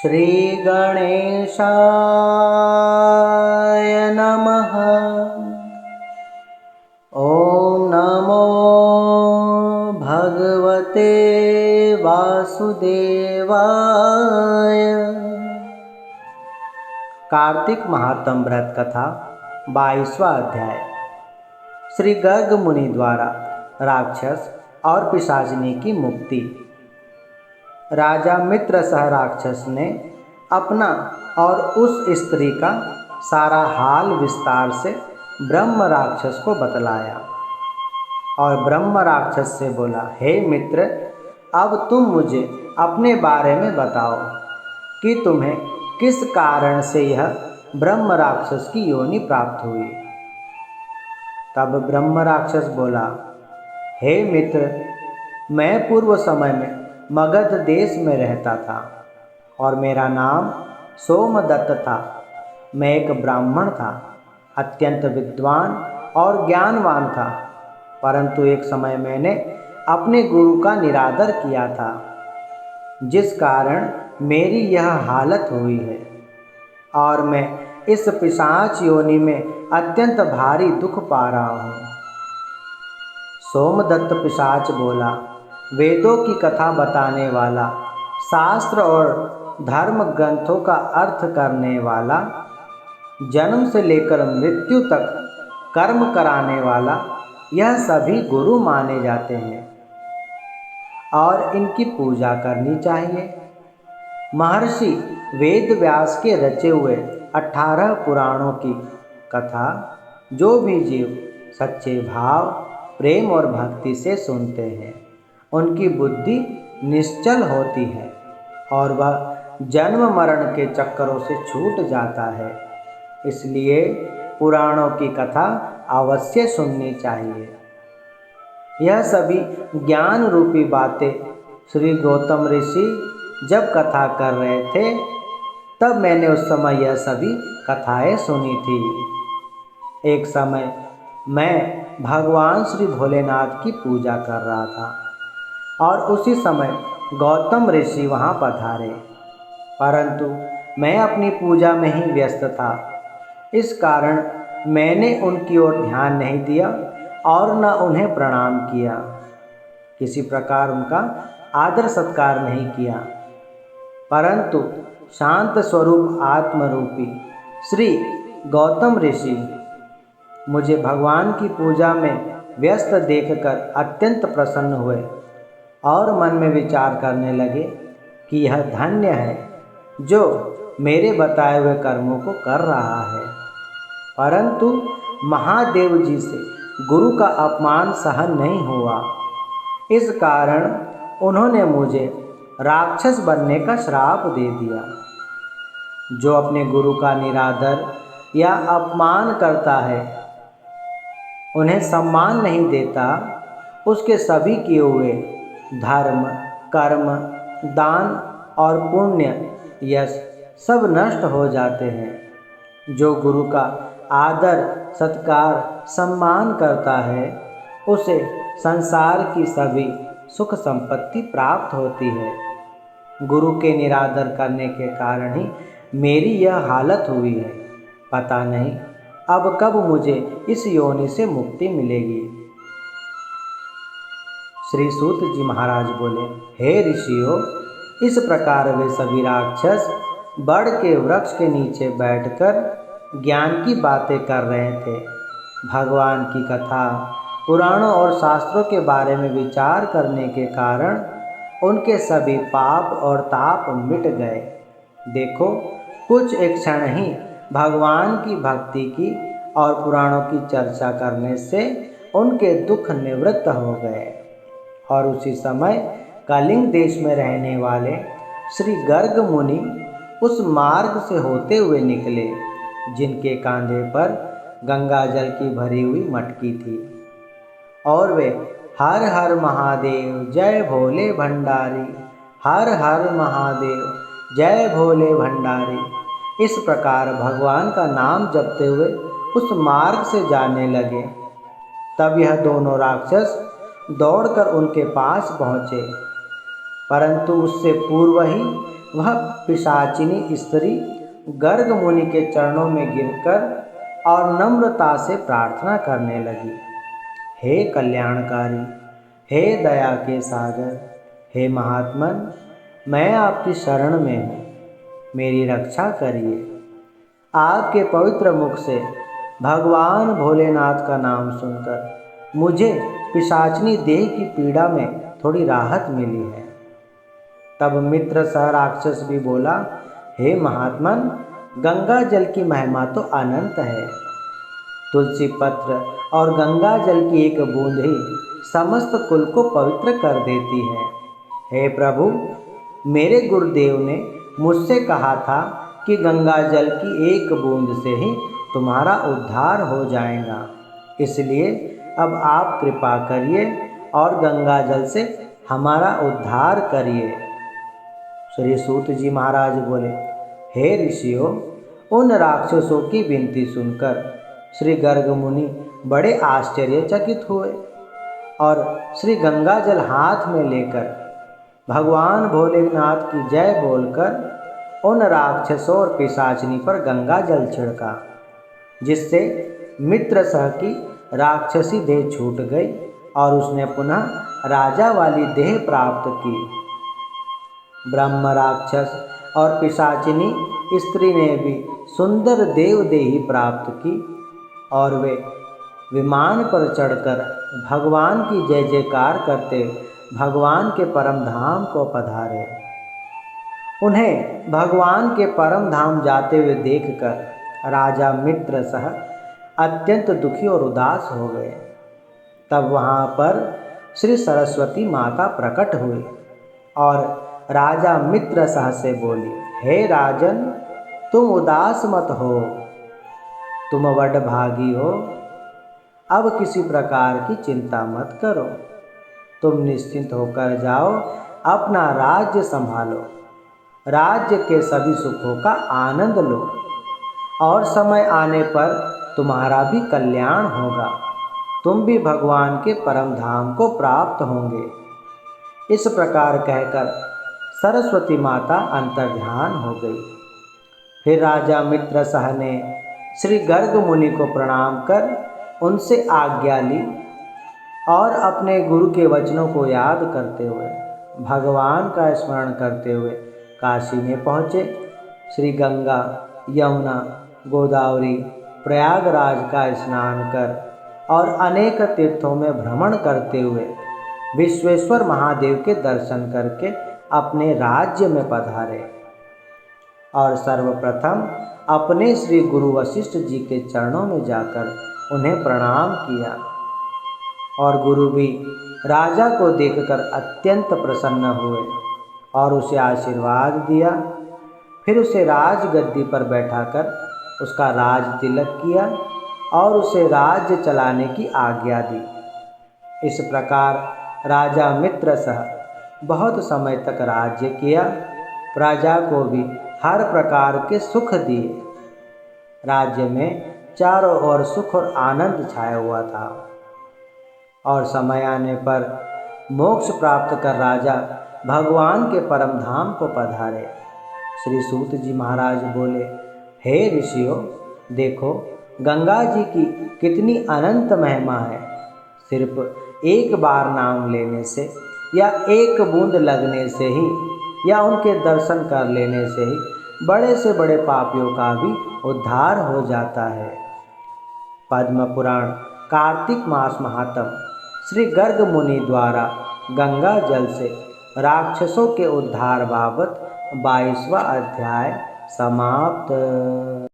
श्री गणेशाय नमः। ओम नमो भगवते वासुदेवाय। कार्तिक महात्म व्रत कथा 22वां अध्याय। श्री गर्ग मुनि द्वारा राक्षस और पिशाचिनी की मुक्ति। राजा मित्रसह राक्षस ने अपना और उस स्त्री का सारा हाल विस्तार से ब्रह्म राक्षस को बतलाया और ब्रह्म राक्षस से बोला, हे मित्र, अब तुम मुझे अपने बारे में बताओ कि तुम्हें किस कारण से यह ब्रह्म राक्षस की योनि प्राप्त हुई। तब ब्रह्म राक्षस बोला, हे मित्र, मैं पूर्व समय में मगध देश में रहता था और मेरा नाम सोमदत्त था। मैं एक ब्राह्मण था, अत्यंत विद्वान और ज्ञानवान था, परंतु एक समय मैंने अपने गुरु का निरादर किया था, जिस कारण मेरी यह हालत हुई है और मैं इस पिशाच योनि में अत्यंत भारी दुख पा रहा हूँ। सोमदत्त पिशाच बोला, वेदों की कथा बताने वाला, शास्त्र और धर्म ग्रंथों का अर्थ करने वाला, जन्म से लेकर मृत्यु तक कर्म कराने वाला, यह सभी गुरु माने जाते हैं और इनकी पूजा करनी चाहिए। महर्षि वेद व्यास के रचे हुए 18 पुराणों की कथा जो भी जीव सच्चे भाव, प्रेम और भक्ति से सुनते हैं, उनकी बुद्धि निश्चल होती है और वह जन्म मरण के चक्करों से छूट जाता है। इसलिए पुराणों की कथा अवश्य सुननी चाहिए। यह सभी ज्ञान रूपी बातें श्री गौतम ऋषि जब कथा कर रहे थे, तब मैंने उस समय यह सभी कथाएं सुनी थी। एक समय मैं भगवान श्री भोलेनाथ की पूजा कर रहा था और उसी समय गौतम ऋषि वहाँ पधारे, परंतु मैं अपनी पूजा में ही व्यस्त था। इस कारण मैंने उनकी ओर ध्यान नहीं दिया और न उन्हें प्रणाम किया, किसी प्रकार उनका आदर सत्कार नहीं किया, परंतु शांत स्वरूप आत्मरूपी श्री गौतम ऋषि मुझे भगवान की पूजा में व्यस्त देखकर अत्यंत प्रसन्न हुए और मन में विचार करने लगे कि यह धन्य है जो मेरे बताए हुए कर्मों को कर रहा है। परंतु महादेव जी से गुरु का अपमान सहन नहीं हुआ, इस कारण उन्होंने मुझे राक्षस बनने का श्राप दे दिया। जो अपने गुरु का निरादर या अपमान करता है, उन्हें सम्मान नहीं देता, उसके सभी किए हुए धर्म, कर्म, दान और पुण्य, यश सब नष्ट हो जाते हैं। जो गुरु का आदर, सत्कार, सम्मान करता है, उसे संसार की सभी सुख संपत्ति प्राप्त होती है। गुरु के निरादर करने के कारण ही मेरी यह हालत हुई है। पता नहीं अब कब मुझे इस योनि से मुक्ति मिलेगी। श्री सूत जी महाराज बोले, हे ऋषियों, इस प्रकार वे सभी राक्षस बड़ के वृक्ष के नीचे बैठकर ज्ञान की बातें कर रहे थे। भगवान की कथा, पुराणों और शास्त्रों के बारे में विचार करने के कारण उनके सभी पाप और ताप मिट गए। देखो, कुछ एक क्षण ही भगवान की भक्ति की और पुराणों की चर्चा करने से उनके दुख निवृत्त हो गए और उसी समय कलिंग देश में रहने वाले श्री गर्ग मुनि उस मार्ग से होते हुए निकले जिनके कांधे पर गंगा जल की भरी हुई मटकी थी और वे हर हर महादेव जय भोले भंडारी, हर हर महादेव जय भोले भंडारी, इस प्रकार भगवान का नाम जपते हुए उस मार्ग से जाने लगे। तब यह दोनों राक्षस दौड़कर उनके पास पहुँचे, परंतु उससे पूर्व ही वह पिशाचिनी स्त्री गर्ग मुनि के चरणों में गिरकर और नम्रता से प्रार्थना करने लगी। हे कल्याणकारी, हे दया के सागर, हे महात्मन, मैं आपकी शरण में हूँ, मेरी रक्षा करिए। आपके पवित्र मुख से भगवान भोलेनाथ का नाम सुनकर मुझे पिशाचिनी देह की पीड़ा में थोड़ी राहत मिली है। तब मित्र सह राक्षस भी बोला, हे महात्मन, गंगा जल की महिमा तो अनंत है। तुलसी पत्र और गंगा जल की एक बूंद ही समस्त कुल को पवित्र कर देती है। हे प्रभु, मेरे गुरुदेव ने मुझसे कहा था कि गंगा जल की एक बूंद से ही तुम्हारा उद्धार हो जाएगा, इसलिए अब आप कृपा करिए और गंगा जल से हमारा उद्धार करिए। श्री सूत जी महाराज बोले, हे ऋषियों, उन राक्षसों की विनती सुनकर श्री गर्ग मुनि बड़े आश्चर्यचकित हुए और श्री गंगा जल हाथ में लेकर भगवान भोलेनाथ की जय बोलकर उन राक्षसों और पिशाचिनी पर गंगा जल छिड़का, जिससे मित्र सह की राक्षसी देह छूट गई और उसने पुनः राजा वाली देह प्राप्त की। ब्रह्म राक्षस और पिशाचिनी स्त्री ने भी सुंदर देवदेही प्राप्त की और वे विमान पर चढ़कर भगवान की जय जयकार करते भगवान के परम धाम को पधारे। उन्हें भगवान के परम धाम जाते हुए देखकर राजा मित्र सह अत्यंत दुखी और उदास हो गए। तब वहाँ पर श्री सरस्वती माता प्रकट हुई और राजा मित्र सह से बोली, हे राजन, तुम उदास मत हो, तुम वडभागी हो, अब किसी प्रकार की चिंता मत करो, तुम निश्चिंत होकर जाओ, अपना राज्य संभालो, राज्य के सभी सुखों का आनंद लो और समय आने पर तुम्हारा भी कल्याण होगा, तुम भी भगवान के परम धाम को प्राप्त होंगे। इस प्रकार कहकर सरस्वती माता अंतर्ध्यान हो गई। फिर राजा मित्र सह ने श्री गर्ग मुनि को प्रणाम कर उनसे आज्ञा ली और अपने गुरु के वचनों को याद करते हुए भगवान का स्मरण करते हुए काशी में पहुँचे। श्री गंगा, यमुना, गोदावरी, प्रयागराज का स्नान कर और अनेक तीर्थों में भ्रमण करते हुए विश्वेश्वर महादेव के दर्शन करके अपने राज्य में पधारे और सर्वप्रथम अपने श्री गुरु वशिष्ठ जी के चरणों में जाकर उन्हें प्रणाम किया और गुरु भी राजा को देखकर अत्यंत प्रसन्न हुए और उसे आशीर्वाद दिया। फिर उसे राजगद्दी पर बैठाकर उसका राज तिलक किया और उसे राज्य चलाने की आज्ञा दी। इस प्रकार राजा मित्र सह बहुत समय तक राज्य किया, प्रजा को भी हर प्रकार के सुख दिए। राज्य में चारों ओर सुख और आनंद छाया हुआ था और समय आने पर मोक्ष प्राप्त कर राजा भगवान के परम धाम को पधारे। श्री सूत जी महाराज बोले, हे ऋषियों, देखो गंगा जी की कितनी अनंत महिमा है। सिर्फ एक बार नाम लेने से या एक बूंद लगने से ही या उनके दर्शन कर लेने से ही बड़े से बड़े पापियों का भी उद्धार हो जाता है। पद्म पुराण कार्तिक मास महात्म श्री गर्ग मुनि द्वारा गंगा जल से राक्षसों के उद्धार बाबत 22वां अध्याय समाप्त।